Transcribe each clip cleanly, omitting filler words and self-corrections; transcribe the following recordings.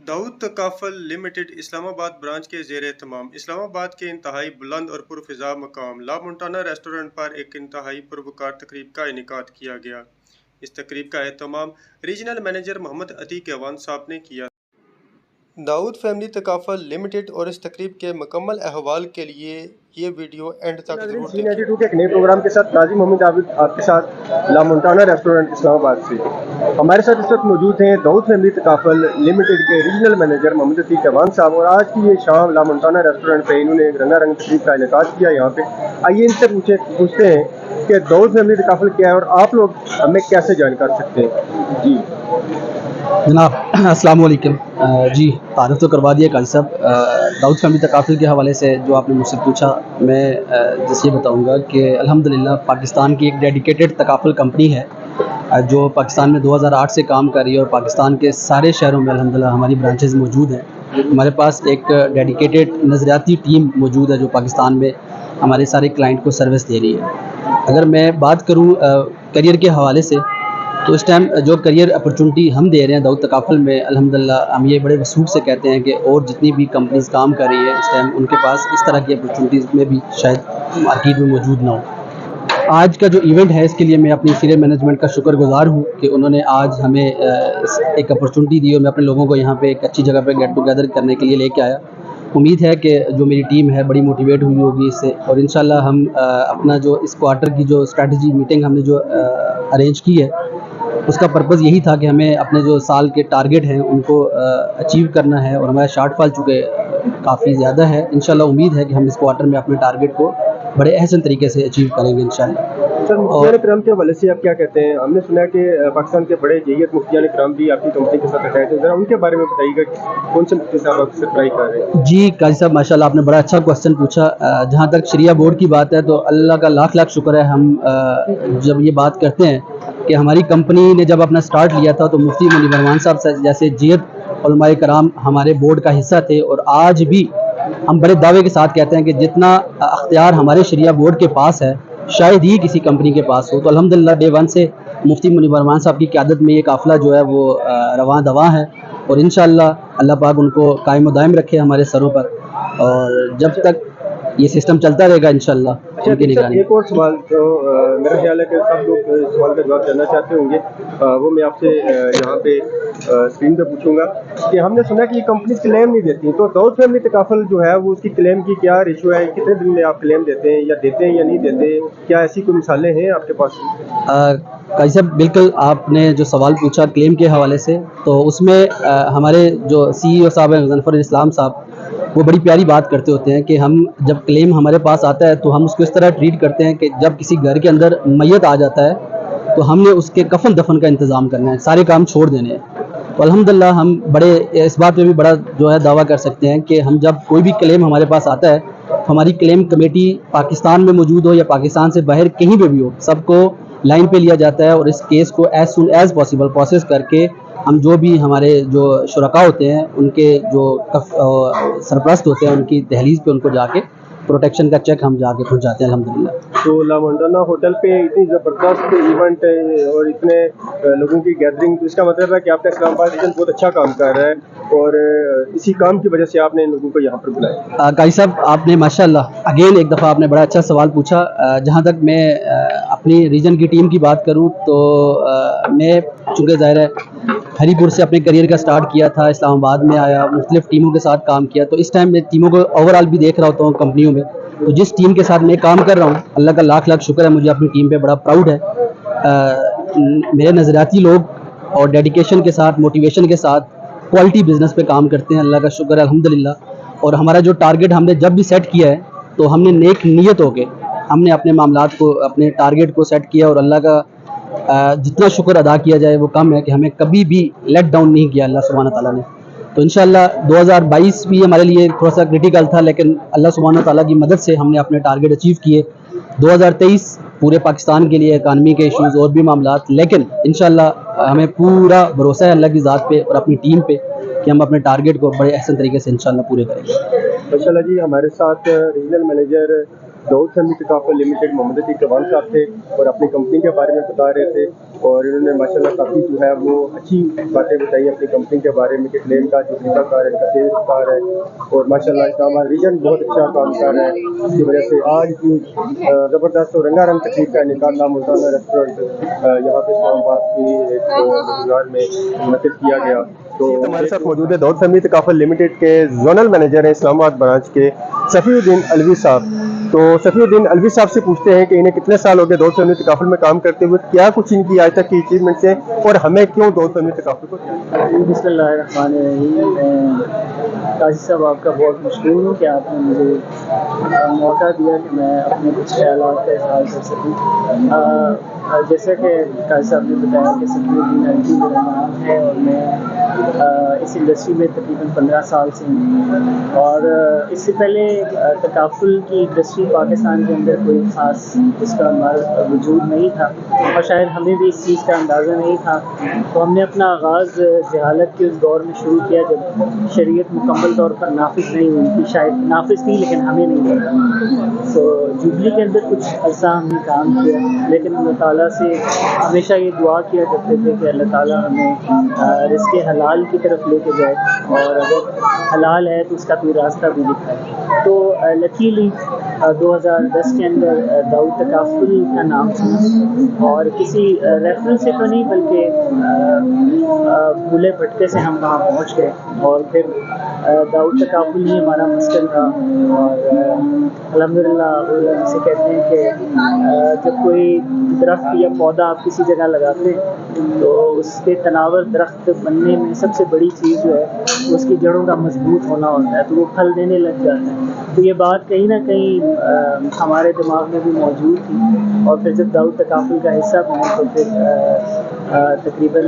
Dawood तकाफल limited Islamabad branch के ज़ेर एहतमाम इस्लामाबाद के इंतहाई बुलंद और पुरफ़िज़ा मकाम ला मोंटाना रेस्टोरेंट पर एक इंतहाई पुरवकार तकरीब का इनेकाद किया गया। इस तकरीब का एहतमाम रीजनल मैनेजर मोहम्मद अतीक अवान साहब ने किया। दाऊद फैमिली तकाफल लिमिटेड और इस तकरीब के मुकम्मल अहवाल के लिए ये वीडियो एंड तक जरूर देखें। C92 के एक नए प्रोग्राम के साथ नाज़िम मोहम्मद आबिद आपके साथ ला मोंटाना रेस्टोरेंट इस्लामाबाद से। हमारे साथ इस वक्त मौजूद हैं दाऊद फैमिली तकाफल लिमिटेड के रीजनल मैनेजर मोहम्मद अतीक अवान साहब, और आज की ये शाम ला मोंटाना रेस्टोरेंट पे इन्होंने एक रंगारंग तकरीब का इनेकाद किया यहाँ पे। आइए इनसे पूछते हैं कि दाऊद फैमिली तकाफल क्या है और आप लोग हमें कैसे ज्वाइन कर सकते हैं। जी जनाब अस्सलाम वालेकुम। जी तारुफ तो करवा दिया काजी साहब। दाऊद फैमिली तकाफुल के हवाले से जो आपने मुझसे पूछा, मैं जैसे ये बताऊंगा कि अल्हम्दुलिल्लाह पाकिस्तान की एक डेडिकेटेड तकाफुल कंपनी है जो पाकिस्तान में 2008 से काम कर रही है और पाकिस्तान के सारे शहरों में अल्हम्दुलिल्लाह हमारी ब्रांचेस मौजूद हैं। हमारे पास एक डेडिकेटेड नज़रियाती टीम मौजूद है जो पाकिस्तान में हमारे सारे क्लाइंट को सर्विस दे रही है। अगर मैं बात करूँ करियर के हवाले से, तो इस टाइम जो करियर अपॉर्चुनिटी हम दे रहे हैं दाऊद तकाफुल में, अल्हम्दुलिल्लाह हम ये बड़े वसूख से कहते हैं कि और जितनी भी कंपनीज काम कर रही है इस टाइम उनके पास इस तरह की अपॉर्चुनिटीज़ में भी शायद मार्केट में मौजूद ना हो। आज का जो इवेंट है इसके लिए मैं अपनी सीनियर मैनेजमेंट का शुक्रगुजार हूँ कि उन्होंने आज हमें एक अपॉर्चुनिटी दी और मैं अपने लोगों को यहाँ पे एक अच्छी जगह पे गेट टुगेदर करने के लिए लेके आया। उम्मीद है कि जो मेरी टीम है बड़ी मोटिवेट हुई होगी इससे, और इंशाल्लाह हम अपना जो इस क्वार्टर की जो स्ट्रैटेजी मीटिंग हमने जो अरेंज की है उसका पर्पज़ यही था कि हमें अपने जो साल के टारगेट हैं उनको अचीव करना है, और हमारा शॉर्टफॉल चूँकि काफ़ी ज़्यादा है। इंशाल्लाह उम्मीद है कि हम इस क्वार्टर में अपने टारगेट को बड़े अहसन तरीके से अचीव करेंगे इंशाल्लाह। सर, मुफ्तियान करम के हवाले से आप क्या कहते हैं? हमने सुना है कि पाकिस्तान के बड़े जय्यत मुफ्तियान करम भी आपकी कंपनी के साथ अटैच हैं, ज़रा उनके बारे में बताइएगा कि कौन से मुफ्ती साहब आपसे ट्राई कर रहे हैं। जी काजी साहब माशाल्लाह आपने बड़ा अच्छा क्वेश्चन पूछा। जहाँ तक शरिया बोर्ड की बात है तो अल्लाह का लाख लाख शुक्र है, हम जब ये बात करते हैं कि हमारी कंपनी ने जब अपना स्टार्ट लिया था तो मुफ्ती मुनीब रहमान साहब जैसे जय्यत उलमाए कराम हमारे बोर्ड का हिस्सा थे, और आज भी हम बड़े दावे के साथ कहते हैं कि जितना अख्तियार हमारे शरिया बोर्ड के पास है शायद ही किसी कंपनी के पास हो। तो अल्हम्दुलिल्लाह डे वन से मुफ्ती मुनीब रहमान साहब की क़यादत में ये काफ़िला जो है वो रवां दवा है, और इंशाअल्लाह अल्लाह पाक उनको कायम दायम रखे हमारे सरों पर, और जब तक ये सिस्टम चलता रहेगा इंशाअल्लाह उनकी निगरानी। एक और सवाल जो मेरा ख्याल है कि सब लोग इस सवाल का जवाब जानना चाहते होंगे, वो मैं आपसे यहाँ पे स्क्रीन पे पूछूंगा कि हमने सुना कि ये कंपनी क्लेम नहीं देती, तो दाऊद फैमिली तकाफल जो है वो उसकी क्लेम की क्या रेशो है? कितने दिन में आप क्लेम देते हैं या नहीं देते? क्या ऐसी कोई मिसालें हैं आपके पास? काजी साहब बिल्कुल आपने जो सवाल पूछा क्लेम के हवाले से, तो उसमें हमारे जो CEO साहब हैं मुज़फ़्फ़र इस्लाम साहब, वो बड़ी प्यारी बात करते होते हैं कि हम जब क्लेम हमारे पास आता है तो हम उसको इस तरह ट्रीट करते हैं कि जब किसी घर के अंदर मैयत आ जाता है तो हमने उसके कफन दफन का इंतज़ाम करना है, सारे काम छोड़ देने हैं। तो अल्हम्दुलिल्लाह हम बड़े इस बात पे भी बड़ा जो है दावा कर सकते हैं कि हम जब कोई भी क्लेम हमारे पास आता है तो हमारी क्लेम कमेटी पाकिस्तान में मौजूद हो या पाकिस्तान से बाहर कहीं पे भी हो, सबको लाइन पे लिया जाता है और इस केस को as soon as possible process करके हम जो भी हमारे जो शुरका होते हैं उनके जो सरपरस्त होते हैं उनकी दहलीज पे उनको जाके प्रोटेक्शन का चेक हम जाके पहुंचाते हैं अल्हम्दुलिल्लाह। तो ला मोंटाना होटल पे इतनी ज़बरदस्त इवेंट है और इतने लोगों की गैदरिंग, तो इसका मतलब है कि आपका इस्लामाबाद रीजन बहुत अच्छा काम कर रहा है और इसी काम की वजह से आपने इन लोगों को यहाँ पर बुलाया। काजी साहब आपने माशाल्लाह अगेन एक दफ़ा आपने बड़ा अच्छा सवाल पूछा। जहाँ तक मैं अपनी रीजन की टीम की बात करूँ तो मैं चूँकि ज़ाहिर है हरीपुर से अपने करियर का स्टार्ट किया था, इस्लामाबाद में आया, मुख्तलिफ टीमों के साथ काम किया, तो इस टाइम मैं टीमों को ओवरऑल भी देख रहा होता हूँ कंपनियों में। तो जिस टीम के साथ मैं काम कर रहा हूँ अल्लाह का लाख लाख शुक्र है, मुझे अपनी टीम पे बड़ा प्राउड है। मेरे नज़रियाती लोग और डेडिकेशन के साथ मोटिवेशन के साथ क्वालिटी बिजनेस पे काम करते हैं, अल्लाह का शुक्र है अल्हम्दुलिल्लाह। और हमारा जो टारगेट हमने जब भी सेट किया है तो हमने नेक नीयत होके हमने अपने मामलात को अपने टारगेट को सेट किया, और अल्लाह का जितना शुक्र अदा किया जाए वो कम है कि हमें कभी भी लेट डाउन नहीं किया अल्लाह सुब्हान तआला ने। तो इंशाल्लाह 2022 भी हमारे लिए थोड़ा सा क्रिटिकल था, लेकिन अल्लाह सुब्हान तआला की मदद से हमने अपने टारगेट अचीव किए। 2023 पूरे पाकिस्तान के लिए इकानमी के इश्यूज़ और भी मामलात, लेकिन इंशाल्लाह हमें पूरा भरोसा है अल्लाह की ज़ात पे और अपनी टीम पे कि हम अपने टारगेट को बड़े अहसन तरीके से इंशाल्लाह पूरे करेंगे। माशाल्लाह जी, हमारे साथ regional manager Dawood family Takaful limited Mohammad Atiq Awan साहब थे और अपनी कंपनी के बारे में बता रहे थे और इन्होंने माशाल्लाह काफ़ी जो है वो अच्छी बातें बताई अपनी कंपनी के बारे में कि प्लेन का जो तरीकाकार है, इनका तेज़कार है और माशाल्लाह इस्लामाबाद रीजन बहुत अच्छा काम कर रहा है। इसकी वजह से आज की ज़बरदस्त और रंगारंग तकरीब का इनेकाद लामुल्ताना रेस्टोरेंट यहाँ पे इस्लामाबाद की एक गुजरात में मुनक़िद किया गया। तो हमारे साथ मौजूद है दाऊद फैमिली तकाफुल लिमिटेड के जोनल मैनेजर हैं इस्लामाबाद ब्रांच के सफ़ीउद्दीन अलवी साहब। तो सफ़ीउद्दीन अलवी साहब से पूछते हैं कि इन्हें कितने साल हो गए दाऊद फैमिली तकाफुल में काम करते हुए, क्या कुछ इनकी आज तक की अचीवमेंट्स हैं और हमें क्यों दाऊद फैमिली तकाफुल को बिस्मिल्लाहिर्रहमानिर्रहीम। काजी साहब आपका बहुत मशहूर हूँ कि आपने मुझे मौका दिया कि मैं अपने कुछ ख्यालात का इज़हार कर सकूँ। जैसा कि काजी साहब ने बताया कि सफ़ीउद्दीन अलवी मेरा नाम है और मैं इस इंडस्ट्री में तकरीबन 15 साल से हूँ और इससे पहले तकाफुल की इंडस्ट्री पाकिस्तान के अंदर कोई ख़ास इसका वजूद नहीं था और शायद हमें भी इस चीज़ का अंदाज़ा नहीं था। तो हमने अपना आगाज़ जहालत के उस दौर में शुरू किया जब शरीयत मुकम्मल तौर पर नाफिज नहीं हुई थी, शायद नाफिज थी लेकिन हमें नहीं पता। तो जुबली के अंदर कुछ अरसा हमने काम किया, लेकिन अल्लाह ताला से हमेशा ये दुआ किया करते थे कि अल्लाह ताला हमें रिज़्क़े हलाल की तरफ लेके जाए और अगर हलाल है तो उसका कोई रास्ता भी दिखाए। तो लकीली 2010 के अंदर दाऊद तकाफुल का नाम सुना और किसी रेफरेंस से तो नहीं बल्कि भूले भटके से हम वहाँ पहुँच गए और फिर दाऊद तकाफुल ही हमारा मस्कन था। और अल्हम्दुलिल्लाह जिसे कहते हैं कि जब कोई दरख्त या पौधा आप किसी जगह लगाते हैं तो उसके तनावर दरख्त बनने में सबसे बड़ी चीज़ जो है उसकी जड़ों का मजबूत होना होता है, तो वो फल देने लग जाता है। तो ये बात कहीं ना कहीं हमारे दिमाग में भी मौजूद थी और फिर जब दाऊद तकाफुल का हिस्सा बने तो फिर तकरीबन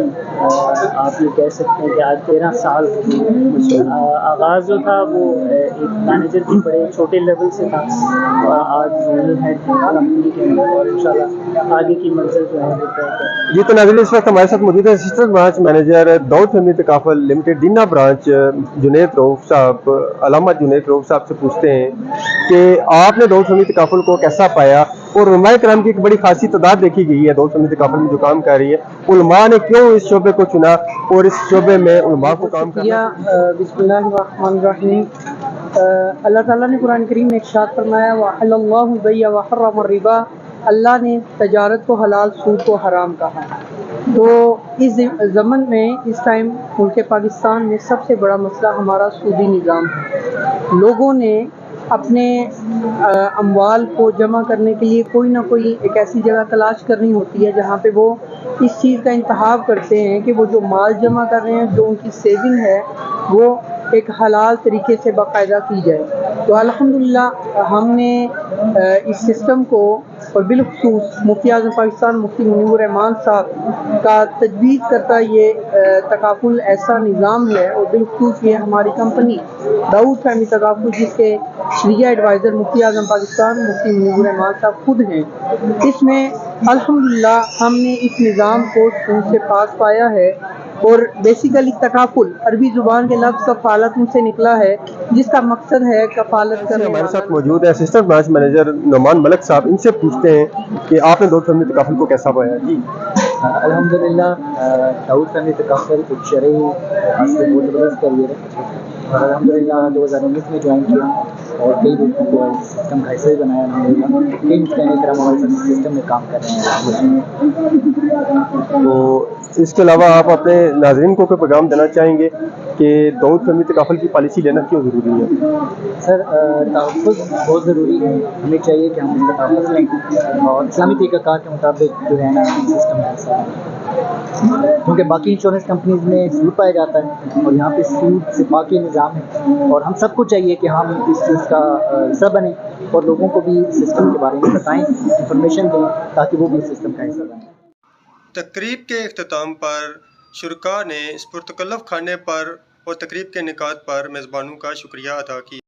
आप ये कह सकते हैं कि आज 13 साल हो गए। आगाज़ जो था वो एक मैनेजर के बड़े छोटे लेवल से था और आज जोनल हेड कंपनी के अंदर और इंशाल्लाह आगे की मंजिल जो है वो तय कर। जी तो नाज़रीन इस वक्त हमारे साथ मौजूद है assistant branch manager Dawood family Takaful limited Dina branch Junaid Rauf साहब, अलामा जुनैद रऊफ साहब से पूछते हैं कि आपने दाऊद फैमिली तकाफुल को कैसा पाया और उलमाए कराम की एक बड़ी खासी तादाद देखी गई है दाऊद फैमिली तकाफुल में जो काम कर रही है, उलमा ने क्यों इस शोबे को चुना और इस शोबे में उलमा को काम करना। बिस्मिल्लाहिर्रहमानिर्रहीम। अल्लाह ताला ने कुरान करीम में इरशाद फरमाया वअहल्लल्लाहु बैअ व हर्रम रिबा, अल्लाह ने तजारत को हलाल सूद को हराम कहा। तो इस ज़मन में इस टाइम मुल्क पाकिस्तान में सबसे बड़ा मसला हमारा सूदी निज़ाम है। लोगों ने अपने अमवाल को जमा करने के लिए कोई ना कोई एक ऐसी जगह तलाश करनी होती है जहाँ पे वो इस चीज़ का इंतखाब करते हैं कि वो जो माल जमा कर रहे हैं, जो उनकी सेविंग है, वो एक हलाल तरीके से बाकायदा की जाए। तो अल्हम्दुलिल्लाह हमने इस सिस्टम को और बिलखुसूस मुफ्ती आज़म पाकिस्तान मुफ्ती मुनीबुर रहमान साहब का तजवीज़ करता ये तकाफुल ऐसा निज़ाम है और बिलखुसूस ये हमारी कंपनी दाऊद फैमिली तकाफुल जिसके शरिया एडवाइज़र मुफ्ती आज़म पाकिस्तान मुफ्ती मुनीबुर रहमान साहब खुद हैं, इसमें अल्हम्दुलिल्लाह हमने इस निज़ाम को सूद से पास पाया है। और बेसिकली तकाफुल अरबी ज़ुबान के लफ्ज़ कफ़ालत से निकला है जिसका मकसद है कफ़ालत करना। हमारे साथ मौजूद है assistant branch manager Noman Malik साहब, इनसे पूछते हैं कि आपने दाऊद फैमिली तकाफुल को कैसा पाया। जी अल्हम्दुलिल्लाह दाऊद फैमिली तकाफुल एक शरई आज से बहुत ज़बरदस्त करियर है और अल्हम्दुलिल्लाह 2019 में ज्वाइन किया और कई लोगों को सिस्टम का हिस्सा बनाया। अल्हम्दुलिल्लाह कई मुफ्ती कराम हमारे साथ सिस्टम में काम कर रहे हैं। तो इसके अलावा आप अपने नाज़रीन को कोई पैगाम देना चाहेंगे कि दाऊद फैमिली तकाफुल की पॉलिसी लेना क्यों ज़रूरी है। सर तहफ़्फ़ुज़ बहुत ज़रूरी है, हमें चाहिए कि हम इसका तहफ़्फ़ुज़ लें और इस्लामी तरीक़ाकार के मुताबिक जो है ना सिस्टम का हिस्सा है, क्योंकि बाकी इंश्योरेंस कंपनीज़ में सूद पाया जाता है और यहाँ पे सूद से बाकी निज़ाम है और हम सबको चाहिए कि हम इस चीज़ का हिस्सा बने और लोगों को भी सिस्टम के बारे में बताएं, इंफॉर्मेशन दें ताकि वो भी सिस्टम का हिस्सा बने। तकरीब के इख्तिताम पर शुरका ने इस पुरतकल्लफ खाने पर और तकरीब के निकात पर मेज़बानों का शुक्रिया अदा किया।